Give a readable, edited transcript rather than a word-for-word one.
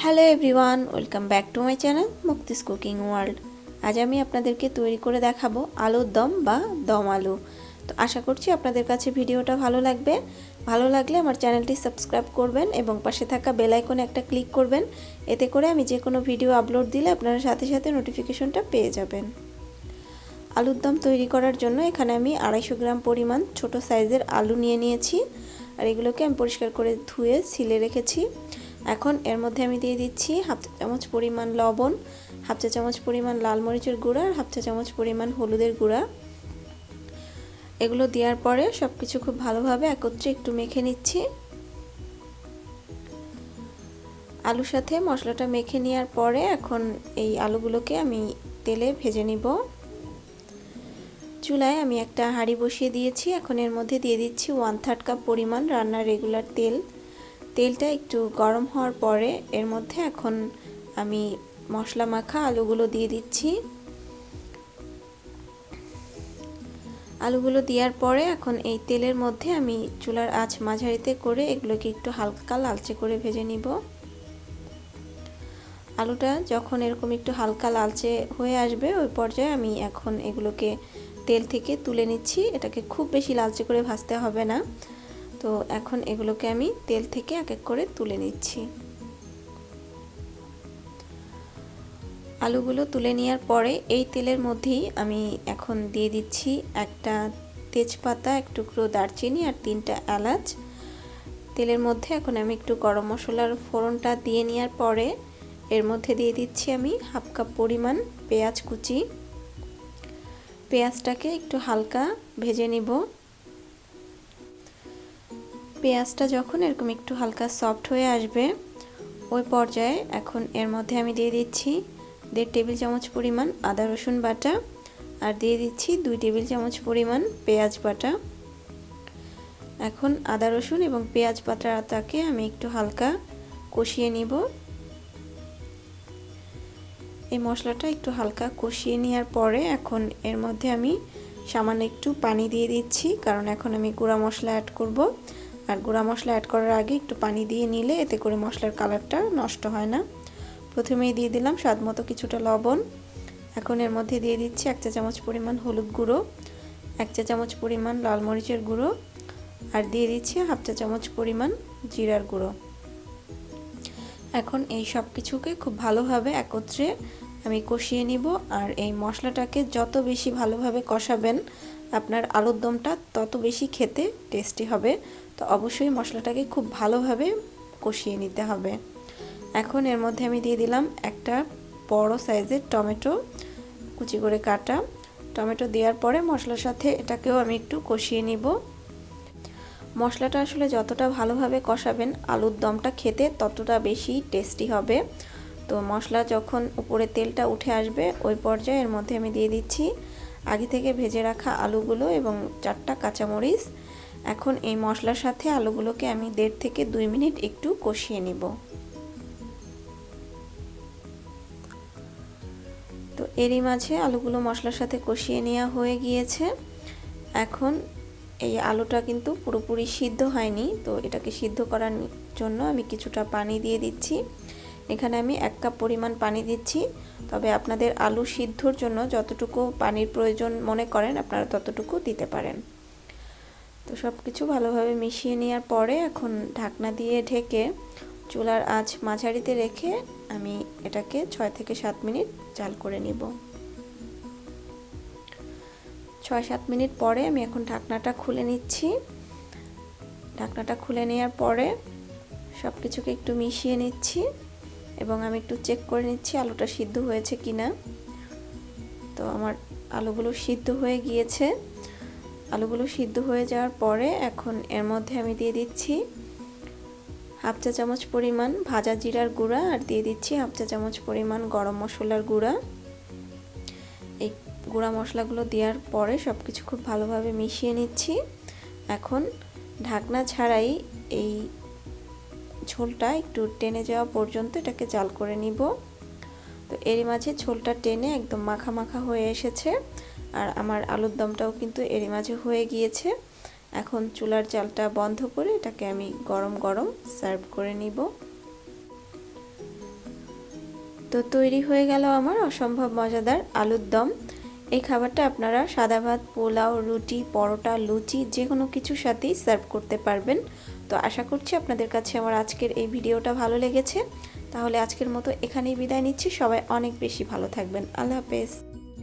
Hello everyone, welcome back to my channel Mukti's cooking world. আজ আমি আপনাদেরকে তৈরি করে দেখাবো আলুর দম বা দম আলু। তো আশা করছি আপনাদের কাছে ভিডিওটা ভালো লাগবে। ভালো লাগলে আমার চ্যানেলটি সাবস্ক্রাইব করবেন এবং পাশে থাকা বেল আইকনে একটা ক্লিক করবেন। এতে করে আমি যে কোনো ভিডিও আপলোড দিলে আপনারা সাথে সাথে নোটিফিকেশনটা পেয়ে যাবেন। আলুর দম তৈরি করার জন্য এখানে আমি 250 গ্রাম পরিমাণ ছোট সাইজের আলু নিয়ে নিয়েছি, আর এগুলোকে আমি পরিষ্কার করে ধুয়ে ছিলে রেখেছি। এখন এর মধ্যে আমি দিয়ে দিচ্ছি হাফ চা চামচ পরিমাণ লবণ, হাফ চা চামচ পরিমাণ লাল মরিচের গুঁড়া আর হাফ চা চামচ পরিমাণ হলুদের গুঁড়া। এগুলো দেওয়ার পরে সব কিছু খুব ভালোভাবে একত্রে একটু মেখে নিচ্ছি। আলুর সাথে মশলাটা মেখে নেওয়ার পরে এখন এই আলুগুলোকে আমি তেলে ভেজে নিব। চুলায় আমি একটা হাঁড়ি বসিয়ে দিয়েছি। এখন এর মধ্যে দিয়ে দিচ্ছি 1/3 কাপ পরিমাণ রান্নার রেগুলার তেল। তেলটা একটু গরম হওয়ার পরে এর মধ্যে এখন আমি মশলা মাখা আলুগুলো দিয়ে দিচ্ছি। আলুগুলো দেওয়ার পরে এখন এই তেলের মধ্যে আমি চুলার আঁচ মাঝারিতে করে এগুলোকে একটু হালকা লালচে করে ভেজে নিব। আলুটা যখন এরকম একটু হালকা লালচে হয়ে আসবে ওই পর্যায়ে আমি এখন এগুলোকে তেল থেকে তুলে নিচ্ছি। এটাকে খুব বেশি লালচে করে ভাজতে হবে না। তো এখন এগুলোকে আমি তেল থেকে এক এক করে তুলে নিচ্ছি। আলুগুলো তুলে নেওয়ার পরে এই তেলের মধ্যেই আমি এখন দিয়ে দিচ্ছি একটা তেজপাতা, এক টুকরো দারচিনি আর 3টা এলাচ। তেলের মধ্যে এখন আমি একটু গরম মশলার ফোড়নটা দিয়ে নেওয়ার পরে এর মধ্যে দিয়ে দিচ্ছি আমি হাফ কাপ পরিমাণ পেঁয়াজ কুচি। পেঁয়াজটাকে একটু হালকা ভেজে নিব। পেঁয়াজটা যখন এরকম একটু হালকা সফট হয়ে আসবে ওই পর্যায়ে এখন এর মধ্যে আমি দিয়ে দিচ্ছি 1.5 টেবিল চামচ পরিমাণ আদা রসুন বাটা আর দিয়ে দিচ্ছি 2 টেবিল চামচ পরিমাণ পেঁয়াজ বাটা। এখন আদা রসুন এবং পেঁয়াজ বাটাটাকে আমি একটু হালকা কষিয়ে নিব। এই মশলাটা একটু হালকা কষিয়ে নেওয়ার পরে এখন এর মধ্যে আমি সামান্য একটু পানি দিয়ে দিচ্ছি, কারণ এখন আমি গুঁড়া মশলা অ্যাড করব। আর গুঁড়া মশলা অ্যাড করার আগে একটু পানি দিয়ে নিলে এতে করে মশলার কালারটা নষ্ট হয় না। প্রথমেই দিয়ে দিলাম স্বাদ মতো কিছুটা লবণ। এখন এর মধ্যে দিয়ে দিচ্ছি 1 চা চামচ পরিমাণ হলুদ গুঁড়ো, 1 চা চামচ পরিমাণ লাল মরিচের গুঁড়ো আর দিয়ে দিচ্ছি হাফ চা চামচ পরিমাণ জিরার গুঁড়ো। এখন এই সব কিছুকে খুব ভালোভাবে একত্রে আমি কষিয়ে নিব। আর এই মশলাটাকে যত বেশি ভালোভাবে কষাবেন আপনার আলুর দমটা তত বেশি খেতে টেস্টি হবে। তো অবশ্যই মশলাটাকে খুব ভালোভাবে কষিয়ে নিতে হবে। এখন এর মধ্যে আমি দিয়ে দিলাম একটা বড় সাইজের টমেটো, কুচি করে কাটা। টমেটো দেওয়ার পরে মশলার সাথে এটাকেও আমি একটু কষিয়ে নিব। মশলাটা আসলে যতটা ভালোভাবে কষাবেন আলুর দমটা খেতে ততটা বেশি টেস্টি হবে। তো মশলা যখন উপরে তেলটা উঠে আসবে ওই পর্যায়ে এর মধ্যে আমি দিয়ে দিচ্ছি আগে থেকে ভেজে রাখা আলুগুলো এবং 4টা কাঁচামরিচ। এখন এই মশলার সাথে আলুগুলোকে আমি 1.5 থেকে 2 মিনিট একটু কষিয়ে নিব। তো এরই মাঝে আলুগুলো মশলার সাথে কষিয়ে নেওয়া হয়ে গিয়েছে। এখন এই আলুটা কিন্তু পুরোপুরি সিদ্ধ হয়নি, তো এটাকে সিদ্ধ করার জন্য আমি কিছুটা পানি দিয়ে দিচ্ছি। এখানে আমি 1 কাপ পরিমাণ পানি দিচ্ছি, তবে আপনাদের আলু সিদ্ধর জন্য যতটুকু পানির প্রয়োজন মনে করেন আপনারা ততটুকু দিতে পারেন। তো সব কিছু ভালোভাবে মিশিয়ে নেওয়ার পরে এখন ঢাকনা দিয়ে ঢেকে চুলার আঁচ মাঝারিতে রেখে আমি এটাকে 6 থেকে 7 মিনিট জাল করে নিব। 6-7 মিনিট পরে আমি এখন ঢাকনাটা খুলে নিচ্ছি। ঢাকনাটা খুলে নেওয়ার পরে সব কিছুকে একটু মিশিয়ে নিচ্ছি এবং আমি একটু চেক করে নিচ্ছি আলুটা সিদ্ধ হয়েছে কিনা। তো আমার আলুগুলো সিদ্ধ হয়ে গিয়েছে। আলুগুলো সিদ্ধ হয়ে যাওয়ার পরে এখন এর মধ্যে আমি দিয়ে দিচ্ছি হাফ চা চামচ পরিমাণ ভাজা জিরার গুঁড়া আর দিয়ে দিচ্ছি হাফ চা চামচ পরিমাণ গরম মশলার গুঁড়া। এই গুঁড়া মশলাগুলো দেওয়ার পরে সব কিছু খুব ভালোভাবে মিশিয়ে নিচ্ছি। এখন ঢাকনা ছাড়াই এই ঝোলটা একটু টেনে যাওয়া পর্যন্ত এটাকে জাল করে নিব। তো এরই মাঝে ঝোলটা টেনে একদম মাখা মাখা হয়ে এসেছে আর আমার আলুর দমটাও কিন্তু এরই মাঝে হয়ে গিয়েছে। এখন চুলার জালটা বন্ধ করে এটাকে আমি গরম গরম সার্ভ করে নিব। তো তৈরি হয়ে গেল আমার অসম্ভব মজাদার আলুর দম। এই খাবারটা আপনারা সাদা ভাত, পোলাও, রুটি, পরোটা, লুচি যে কোনো কিছুর সাথেই সার্ভ করতে পারবেন। তো আশা করছি আপনাদের কাছে আমার আজকের এই ভিডিওটা ভালো লেগেছে। তাহলে আজকের মতো এখানেই বিদায় নিচ্ছি। সবাই অনেক বেশি ভালো থাকবেন। আল্লাহ হাফেজ।